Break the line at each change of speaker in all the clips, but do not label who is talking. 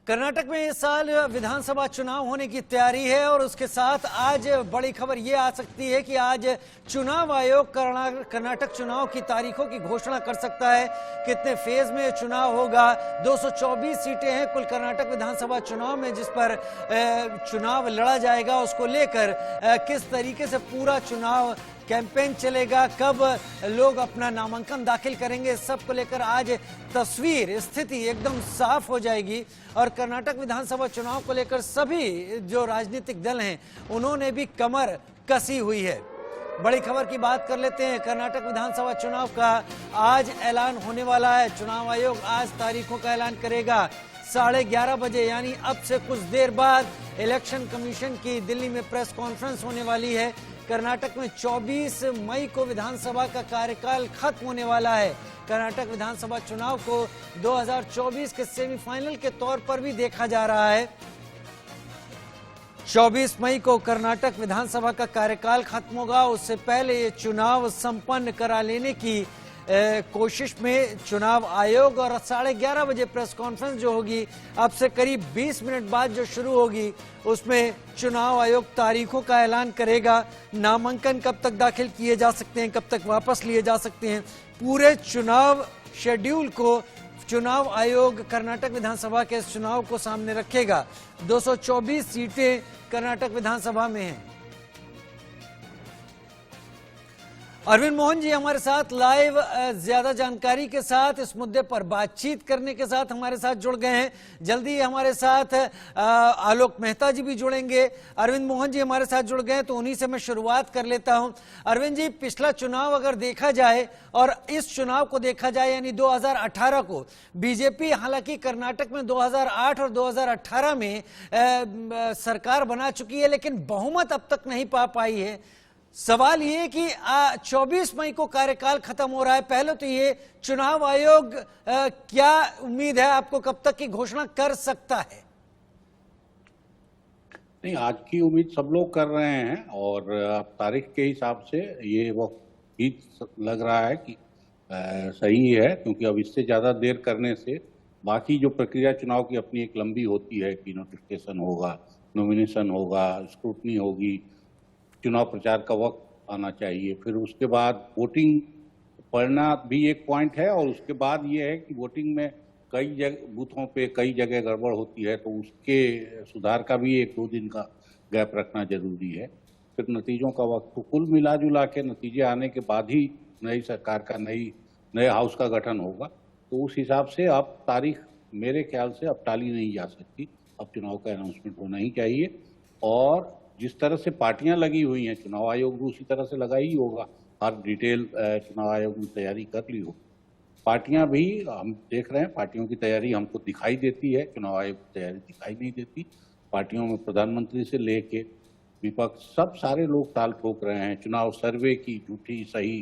कर्नाटक में इस साल विधानसभा चुनाव होने की तैयारी है और उसके साथ आज बड़ी खबर ये आ सकती है कि आज चुनाव आयोग कर्नाटक चुनाव की तारीखों की घोषणा कर सकता है। कितने फेज में चुनाव होगा, 224 सीटें हैं कुल कर्नाटक विधानसभा चुनाव में, जिस पर चुनाव लड़ा जाएगा। उसको लेकर किस तरीके से पूरा चुनाव कैंपेन चलेगा, कब लोग अपना नामांकन दाखिल करेंगे, सबको लेकर आज तस्वीर स्थिति एकदम साफ हो जाएगी। और कर्नाटक विधानसभा चुनाव को लेकर सभी जो राजनीतिक दल हैं उन्होंने भी कमर कसी हुई है। बड़ी खबर की बात कर लेते हैं। कर्नाटक विधानसभा चुनाव का आज ऐलान होने वाला है। चुनाव आयोग आज तारीखों का ऐलान करेगा 11:30 बजे, यानी अब से कुछ देर बाद इलेक्शन कमीशन की दिल्ली में प्रेस कॉन्फ्रेंस होने वाली है। कर्नाटक में 24 मई को विधानसभा का कार्यकाल खत्म होने वाला है। कर्नाटक विधानसभा चुनाव को 2024 के सेमीफाइनल के तौर पर भी देखा जा रहा है। 24 मई को कर्नाटक विधानसभा का कार्यकाल खत्म होगा। उससे पहले ये चुनाव संपन्न करा लेने की कोशिश में चुनाव आयोग, और 11:30 बजे प्रेस कॉन्फ्रेंस जो होगी अब से करीब 20 मिनट बाद जो शुरू होगी, उसमें चुनाव आयोग तारीखों का ऐलान करेगा। नामांकन कब तक दाखिल किए जा सकते हैं, कब तक वापस लिए जा सकते हैं, पूरे चुनाव शेड्यूल को चुनाव आयोग कर्नाटक विधानसभा के चुनाव को सामने रखेगा। 224 सीटें कर्नाटक विधानसभा में हैं। अरविंद मोहन जी हमारे साथ लाइव ज्यादा जानकारी के साथ इस मुद्दे पर बातचीत करने के साथ हमारे साथ जुड़ गए हैं। जल्दी हमारे साथ आलोक मेहता जी भी जुड़ेंगे। अरविंद मोहन जी हमारे साथ जुड़ गए तो उन्हीं से मैं शुरुआत कर लेता हूं। अरविंद जी, पिछला चुनाव अगर देखा जाए और इस चुनाव को देखा जाए, यानी 2018 को, बीजेपी हालांकि कर्नाटक में 2008 और 2018 में सरकार बना चुकी है, लेकिन बहुमत अब तक नहीं पा पाई है। सवाल ये कि 24 मई को कार्यकाल खत्म हो रहा है। पहले तो ये चुनाव आयोग क्या उम्मीद है आपको, कब तक की घोषणा कर सकता है?
नहीं, आज की उम्मीद सब लोग कर रहे हैं और अब तारीख के हिसाब से ये वक्त ही लग रहा है कि सही है, क्योंकि अब इससे ज़्यादा देर करने से बाकी जो प्रक्रिया चुनाव की अपनी एक लंबी होती है कि नोटिफिकेशन होगा, नॉमिनेशन होगा, स्क्रूटनी होगी, चुनाव प्रचार का वक्त आना चाहिए, फिर उसके बाद वोटिंग पड़ना भी एक पॉइंट है, और उसके बाद ये है कि वोटिंग में कई जगह बूथों पे कई जगह गड़बड़ होती है, तो उसके सुधार का भी 1-2 दिन का गैप रखना जरूरी है। फिर नतीजों का वक्त, तो कुल मिला जुला के नतीजे आने के बाद ही नई सरकार का नए हाउस का गठन होगा। तो उस हिसाब से अब तारीख मेरे ख्याल से अब टाली नहीं जा सकती। अब चुनाव का अनाउंसमेंट होना ही चाहिए, और जिस तरह से पार्टियां लगी हुई हैं, चुनाव आयोग भी उसी तरह से लगा ही होगा। हर डिटेल चुनाव आयोग ने तैयारी कर ली हो। पार्टियां भी हम देख रहे हैं, पार्टियों की तैयारी हमको दिखाई देती है, चुनाव आयोग की तैयारी दिखाई नहीं देती। पार्टियों में प्रधानमंत्री से लेके विपक्ष सब सारे लोग ताल ठोक रहे हैं। चुनाव सर्वे की झूठी सही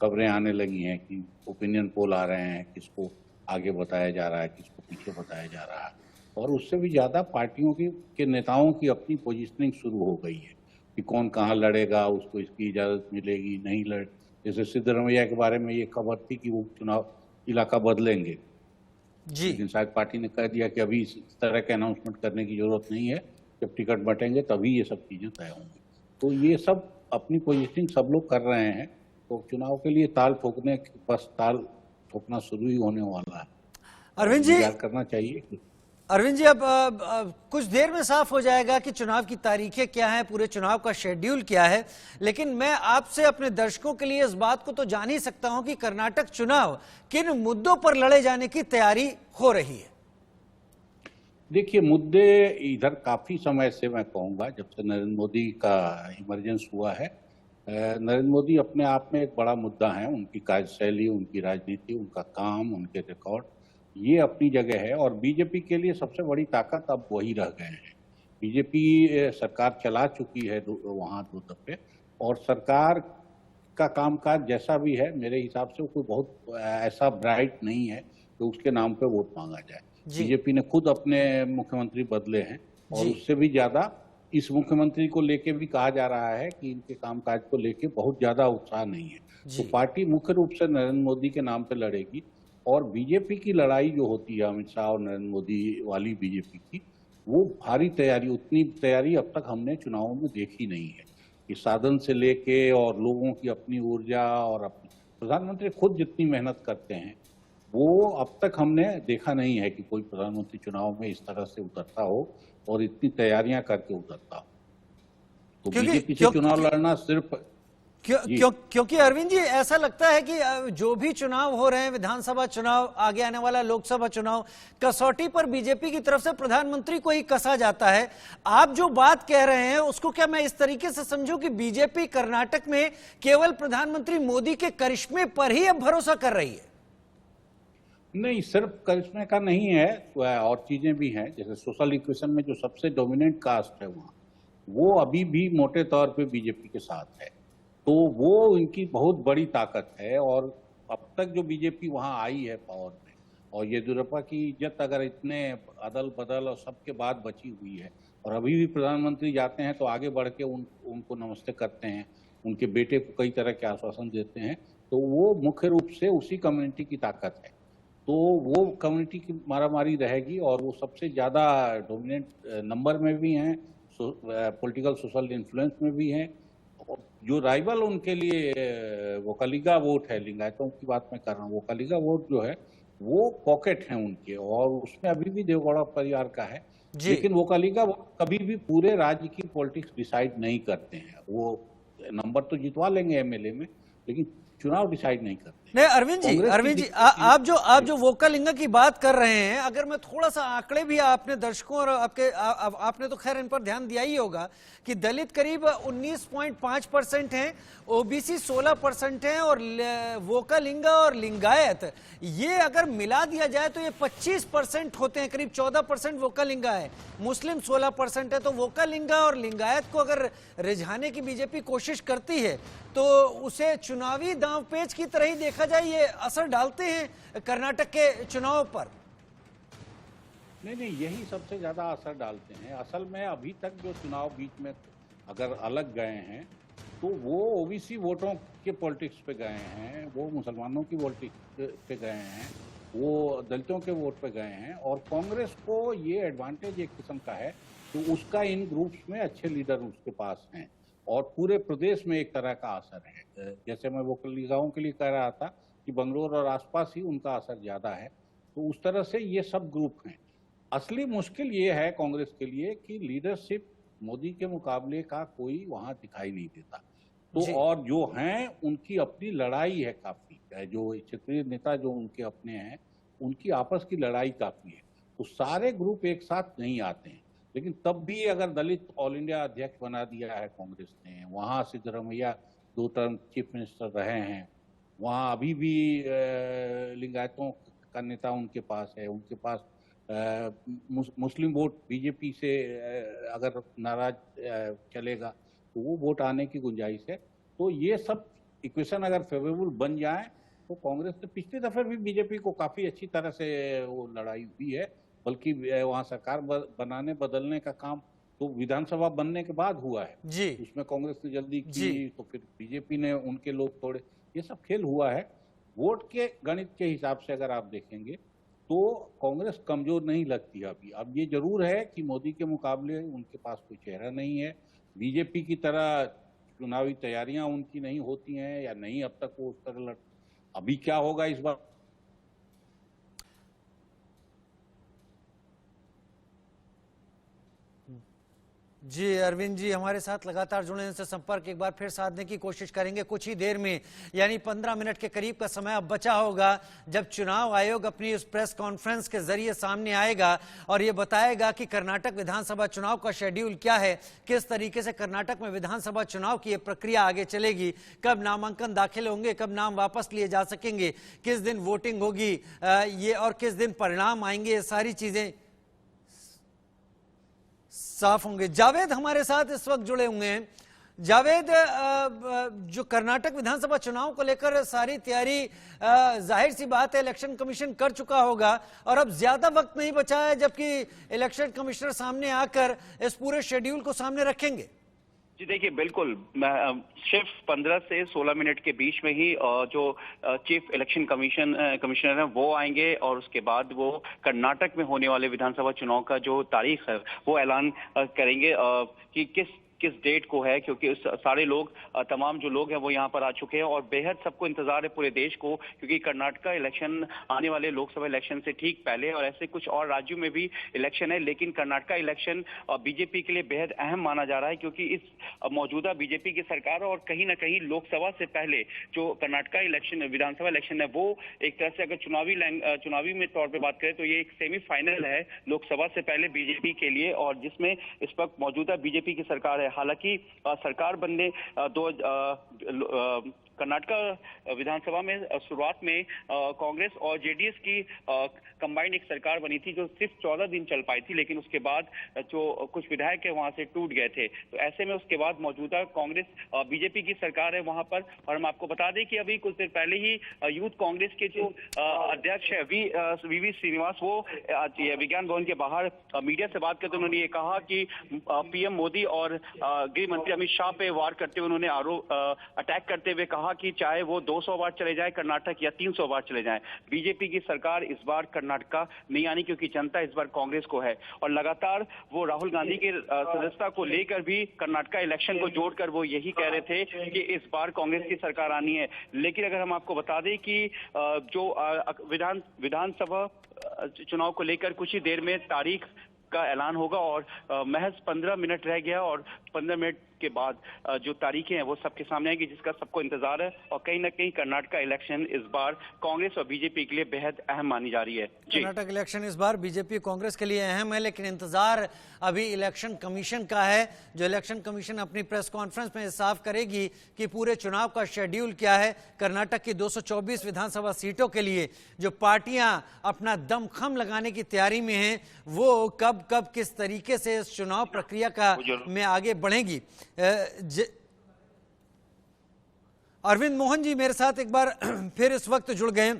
खबरें आने लगी हैं कि ओपिनियन पोल आ रहे हैं, किसको आगे बताया जा रहा है, किसको पीछे बताया जा रहा है। और उससे भी ज़्यादा पार्टियों के नेताओं की अपनी पोजीशनिंग शुरू हो गई है कि कौन कहाँ लड़ेगा, उसको इसकी इजाज़त मिलेगी, नहीं लड़। जैसे सिद्धरमैया के बारे में ये खबर थी कि वो चुनाव इलाका बदलेंगे जी, लेकिन शायद पार्टी ने कह दिया कि अभी इस तरह के अनाउंसमेंट करने की जरूरत नहीं है, जब टिकट बटेंगे तभी ये सब चीज़ें तय होंगी। तो ये सब अपनी पोजीशनिंग सब लोग कर रहे हैं, तो चुनाव के लिए ताल ठोकना शुरू ही होने वाला है।
अरविंद जी
करना चाहिए।
अरविंद जी, अब कुछ देर में साफ हो जाएगा कि चुनाव की तारीखें क्या हैं, पूरे चुनाव का शेड्यूल क्या है, लेकिन मैं आपसे अपने दर्शकों के लिए इस बात को तो जान ही सकता हूं कि कर्नाटक चुनाव किन मुद्दों पर लड़े जाने की तैयारी हो रही है।
देखिए, मुद्दे इधर काफी समय से, मैं कहूँगा जब से नरेंद्र मोदी का इमरजेंस हुआ है, नरेंद्र मोदी अपने आप में एक बड़ा मुद्दा है। उनकी कार्यशैली, उनकी राजनीति, उनका काम, उनके रिकॉर्ड, ये अपनी जगह है। और बीजेपी के लिए सबसे बड़ी ताकत अब वही रह गए हैं। बीजेपी सरकार चला चुकी है वहाँ 2 दफे, और सरकार का कामकाज जैसा भी है, मेरे हिसाब से कोई बहुत ऐसा ब्राइट नहीं है कि उसके नाम पे वोट मांगा जाए। बीजेपी ने खुद अपने मुख्यमंत्री बदले हैं, और उससे भी ज्यादा इस मुख्यमंत्री को लेके भी कहा जा रहा है कि इनके कामकाज को लेके बहुत ज्यादा उत्साह नहीं है। तो पार्टी मुख्य रूप से नरेंद्र मोदी के नाम पे लड़ेगी, और बीजेपी की लड़ाई जो होती है अमित शाह और नरेंद्र मोदी वाली बीजेपी की, वो भारी तैयारी, उतनी तैयारी अब तक हमने चुनावों में देखी नहीं है। कि साधन से लेके और लोगों की अपनी ऊर्जा और अपनी, प्रधानमंत्री खुद जितनी मेहनत करते हैं वो अब तक हमने देखा नहीं है कि कोई प्रधानमंत्री चुनाव में इस तरह से उतरता हो और इतनी तैयारियां करके उतरता हो। तो बीजेपी से चुनाव लड़ना सिर्फ
क्योंकि अरविंद जी ऐसा लगता है कि जो भी चुनाव हो रहे हैं, विधानसभा चुनाव, आगे आने वाला लोकसभा चुनाव, कसौटी पर बीजेपी की तरफ से प्रधानमंत्री को ही कसा जाता है। आप जो बात कह रहे हैं उसको क्या मैं इस तरीके से समझूं कि बीजेपी कर्नाटक में केवल प्रधानमंत्री मोदी के करिश्मे पर ही अब भरोसा कर रही है?
नहीं, सिर्फ करिश्मे का नहीं है, और चीजें भी हैं। जैसे सोशल इक्वेशन में जो सबसे डोमिनेंट कास्ट है वहाँ, वो अभी भी मोटे तौर पे बीजेपी के साथ है, तो वो इनकी बहुत बड़ी ताकत है। और अब तक जो बीजेपी वहाँ आई है पावर में, और येदियुरप्पा की इज्जत अगर इतने अदल बदल और सबके बाद बची हुई है, और अभी भी प्रधानमंत्री जाते हैं तो आगे बढ़ के उनको नमस्ते करते हैं, उनके बेटे को कई तरह के आश्वासन देते हैं, तो वो मुख्य रूप से उसी कम्युनिटी की ताकत है। तो वो कम्युनिटी की मारामारी रहेगी, और वो सबसे ज़्यादा डोमिनेंट नंबर में भी हैं, पॉलिटिकल सोशल इन्फ्लुएंस में भी हैं। जो राइवल उनके लिए वोकलिगा वोट है, लिंगायतों की बात मैं कर रहा हूँ, वोकलिगा वोट जो है वो पॉकेट है उनके, और उसमें अभी भी देवगौड़ा परिवार का है। लेकिन वोकलिगा वोट कभी भी पूरे राज्य की पॉलिटिक्स डिसाइड नहीं करते हैं। वो नंबर तो जितवा लेंगे एमएलए में, लेकिन चुनाव डिसाइड नहीं करते।
नहीं अरविंद जी आप जो वोकल इंगा की बात कर रहे हैं, अगर मैं थोड़ा सा आंकड़े भी आपने दर्शकों और आपने तो खैर इन पर ध्यान दिया ही होगा कि दलित करीब 19.5% हैं, ओबीसी 16% हैं, और वोकल इंगा और लिंगायत ये अगर मिला दिया जाए तो ये 25% होते हैं। करीब 14% वोकल इंगा है, मुस्लिम 16% है। तो वोकल इंगा और लिंगायत को अगर रिझाने की बीजेपी कोशिश करती है तो उसे चुनावी दांवपेच की तरह ही देखा जाए, ये असर डालते हैं कर्नाटक के चुनाव पर?
नहीं, यही सबसे ज्यादा असर डालते हैं। असल में अभी तक जो चुनाव बीच में अगर अलग गए हैं तो वो ओबीसी वोटों के पॉलिटिक्स पे गए हैं, वो मुसलमानों की पॉलिटिक्स पे गए हैं, वो दलितों के वोट पे गए हैं। और कांग्रेस को ये एडवांटेज एक किस्म का है कि उसका इन ग्रुप्स में अच्छे लीडर उसके पास हैं, और पूरे प्रदेश में एक तरह का असर है। जैसे मैं वोकलिगाओं के लिए कह रहा था कि बंगलोर और आसपास ही उनका असर ज्यादा है, तो उस तरह से ये सब ग्रुप हैं। असली मुश्किल ये है कांग्रेस के लिए कि लीडरशिप मोदी के मुकाबले का कोई वहां दिखाई नहीं देता। तो और जो हैं उनकी अपनी लड़ाई है काफी, जो क्षेत्रीय नेता जो उनके अपने हैं उनकी आपस की लड़ाई काफी है। तो सारे ग्रुप एक साथ नहीं आते हैं। लेकिन तब भी अगर दलित ऑल इंडिया अध्यक्ष बना दिया है कांग्रेस ने, वहाँ सिद्धरमैया 2 टर्म चीफ मिनिस्टर रहे हैं, वहाँ अभी भी लिंगायतों का नेता उनके पास है, उनके पास मुस्लिम वोट बीजेपी से अगर नाराज चलेगा तो वो वोट आने की गुंजाइश है। तो ये सब इक्वेशन अगर फेवरेबल बन जाए तो कांग्रेस ने पिछली दफे भी बीजेपी को काफी अच्छी तरह से वो लड़ाई हुई है, बल्कि वहाँ सरकार बनाने बदलने का काम तो विधानसभा बनने के बाद हुआ है
जी।
उसमें कांग्रेस ने जल्दी की, तो फिर बीजेपी ने उनके लोग तोड़े, ये सब खेल हुआ है। वोट के गणित के हिसाब से अगर आप देखेंगे तो कांग्रेस कमजोर नहीं लगती अभी। अब ये जरूर है कि मोदी के मुकाबले उनके पास कोई चेहरा नहीं है, बीजेपी की तरह चुनावी तैयारियां उनकी नहीं होती हैं या नहीं, अब तक वो उस तरह अभी क्या होगा इस बार।
जी अरविंद जी हमारे साथ लगातार जुड़ने से संपर्क एक बार फिर साधने की कोशिश करेंगे कुछ ही देर में, यानी 15 मिनट के करीब का समय अब बचा होगा जब चुनाव आयोग अपनी उस प्रेस कॉन्फ्रेंस के जरिए सामने आएगा और ये बताएगा कि कर्नाटक विधानसभा चुनाव का शेड्यूल क्या है, किस तरीके से कर्नाटक में विधानसभा चुनाव की ये प्रक्रिया आगे चलेगी, कब नामांकन दाखिल होंगे, कब नाम वापस लिए जा सकेंगे, किस दिन वोटिंग होगी ये और किस दिन परिणाम आएंगे, ये सारी चीजें साफ होंगे। जावेद हमारे साथ इस वक्त जुड़े हुए हैं। जावेद, जो कर्नाटक विधानसभा चुनाव को लेकर सारी तैयारी जाहिर सी बात है इलेक्शन कमीशन कर चुका होगा और अब ज्यादा वक्त नहीं बचा है, जबकि इलेक्शन कमिश्नर सामने आकर इस पूरे शेड्यूल को सामने रखेंगे।
जी देखिए, बिल्कुल सिर्फ 15 से 16 मिनट के बीच में ही जो चीफ इलेक्शन कमिश्नर है वो आएंगे और उसके बाद वो कर्नाटक में होने वाले विधानसभा चुनाव का जो तारीख है वो ऐलान करेंगे कि किस डेट को है, क्योंकि सारे लोग तमाम जो लोग हैं वो यहाँ पर आ चुके हैं और बेहद सबको इंतजार है पूरे देश को, क्योंकि कर्नाटक इलेक्शन आने वाले लोकसभा इलेक्शन से ठीक पहले और ऐसे कुछ और राज्यों में भी इलेक्शन है, लेकिन कर्नाटक इलेक्शन बीजेपी के लिए बेहद अहम माना जा रहा है, क्योंकि इस मौजूदा बीजेपी की सरकार और कहीं ना कहीं लोकसभा से पहले जो कर्नाटक इलेक्शन विधानसभा इलेक्शन है वो एक तरह से अगर चुनावी में तौर पर बात करें तो ये एक सेमीफाइनल है लोकसभा से पहले बीजेपी के लिए, और जिसमें इस वक्त मौजूदा बीजेपी की सरकार है। हालांकि सरकार बनने कर्नाटक विधानसभा में शुरुआत में कांग्रेस और जेडीएस की कंबाइंड एक सरकार बनी थी जो सिर्फ 14 दिन चल पाई थी, लेकिन उसके बाद जो कुछ विधायक है वहां से टूट गए थे। तो ऐसे में उसके बाद मौजूदा कांग्रेस बीजेपी की सरकार है वहां पर। और हम आपको बता दें कि अभी कुछ देर पहले ही यूथ कांग्रेस के जो अध्यक्ष है वीवी श्रीनिवास वो विज्ञान भवन के बाहर मीडिया से बात करते उन्होंने ये कहा कि पीएम मोदी और गृह मंत्री अमित शाह पे वार करते हुए उन्होंने अटैक करते हुए कहा कि चाहे वो 200 बार चले जाए कर्नाटक या 300 बार चले जाए, बीजेपी की सरकार इस बार कर्नाटक नहीं आनी, क्योंकि जनता इस बार कांग्रेस को है। और लगातार वो राहुल गांधी के सदस्यता को लेकर भी कर्नाटक इलेक्शन को जोड़कर वो यही कह रहे थे कि इस बार कांग्रेस की सरकार आनी है। लेकिन अगर हम आपको बता दें कि जो विधानसभा चुनाव को लेकर कुछ ही देर में तारीख का ऐलान होगा और महज 15 मिनट रह गया और 15 मिनट के बाद जो तारीखें हैं वो सबके सामने आएंगी, जिसका सबको इंतजार है। और कहीं ना कहीं कर्नाटक इलेक्शन इस बार कांग्रेस और बीजेपी के लिए बेहद अहम मानी जा रही है।
कर्नाटक इलेक्शन इस बार बीजेपी कांग्रेस के लिए अहम है, लेकिन इंतजार अभी इलेक्शन कमीशन का है। जो इलेक्शन कमीशन अपनी प्रेस कॉन्फ्रेंस में साफ करेगी कि पूरे चुनाव का शेड्यूल क्या है। कर्नाटक की 224 विधानसभा सीटों के लिए जो पार्टियां अपना दमखम लगाने की तैयारी में हैं, वो कब किस तरीके से इस चुनाव प्रक्रिया का में आगे बढ़ेंगी। अरविंद मोहन जी मेरे साथ एक बार फिर इस वक्त जुड़ गए।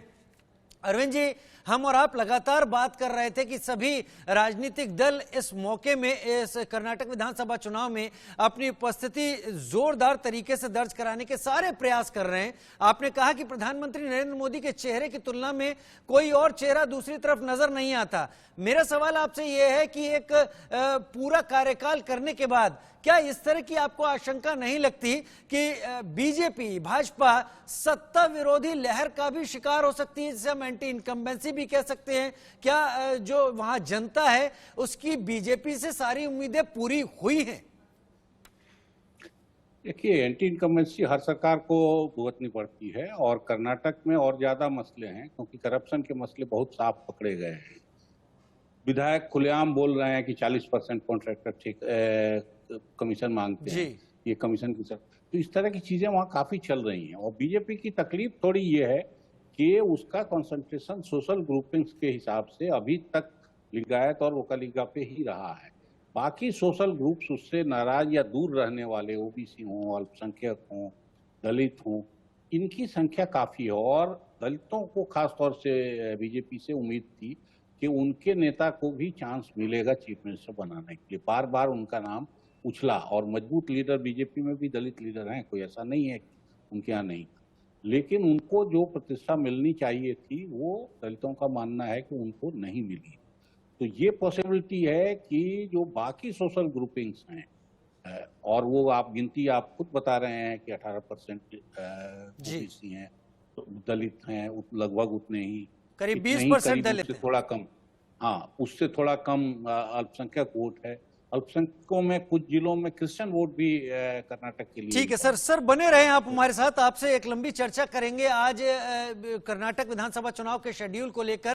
अरविंद जी, हम और आप लगातार बात कर रहे थे कि सभी राजनीतिक दल इस मौके में, इस कर्नाटक विधानसभा चुनाव में अपनी उपस्थिति जोरदार तरीके से दर्ज कराने के सारे प्रयास कर रहे हैं। आपने कहा कि प्रधानमंत्री नरेंद्र मोदी के चेहरे की तुलना में कोई और चेहरा दूसरी तरफ नजर नहीं आता। मेरा सवाल आपसे यह है कि एक पूरा कार्यकाल करने के बाद क्या इस तरह की आपको आशंका नहीं लगती कि बीजेपी, भाजपा सत्ता विरोधी लहर का भी शिकार हो सकती है, जिसे हम एंटी इनकम्बेंसी भी कह सकते हैं? क्या जो वहां जनता है उसकी बीजेपी से सारी उम्मीदें पूरी हुई हैं?
देखिए, एंटी इनकम्बेंसी हर सरकार को भुगतनी पड़ती है और कर्नाटक में और ज्यादा मसले हैं, क्योंकि करप्शन के मसले बहुत साफ पकड़े गए हैं। विधायक खुलेआम बोल रहे हैं कि 40% कॉन्ट्रैक्टर ठीक कमीशन मांगते हैं, ये कमीशन की सर, तो इस तरह की चीजें वहाँ काफी चल रही हैं। और बीजेपी की तकलीफ थोड़ी ये है कि उसका कंसंट्रेशन सोशल ग्रुपिंग्स के हिसाब से अभी तक लिंगायत और वोकलिगा पे ही रहा है। बाकी सोशल ग्रुप्स उससे नाराज या दूर रहने वाले, ओबीसी हों, अल्पसंख्यक हों, दलित हों, इनकी संख्या काफी है। और दलितों को खासतौर से बीजेपी से उम्मीद थी कि उनके नेता को भी चांस मिलेगा चीफ मिनिस्टर बनाने के लिए। बार बार उनका नाम उछला और मजबूत लीडर बीजेपी में भी दलित लीडर हैं, कोई ऐसा नहीं है उनके यहाँ नहीं, लेकिन उनको जो प्रतिष्ठा मिलनी चाहिए थी वो दलितों का मानना है कि उनको नहीं मिली। तो ये पॉसिबिलिटी है कि जो बाकी सोशल ग्रुपिंग्स हैं, और वो आप गिनती आप खुद बता रहे हैं कि 18% ओबीसी हैं, तो दलित हैं लगभग उतने ही,
करीब 20% दलित,
थोड़ा कम, हाँ उससे थोड़ा कम अल्पसंख्यक वोट है। अल्पसंख्यकों में कुछ जिलों में क्रिश्चियन वोट भी कर्नाटक के लिए।
ठीक है सर बने रहें आप हमारे साथ, आपसे एक लंबी चर्चा करेंगे आज कर्नाटक विधानसभा चुनाव के शेड्यूल को लेकर।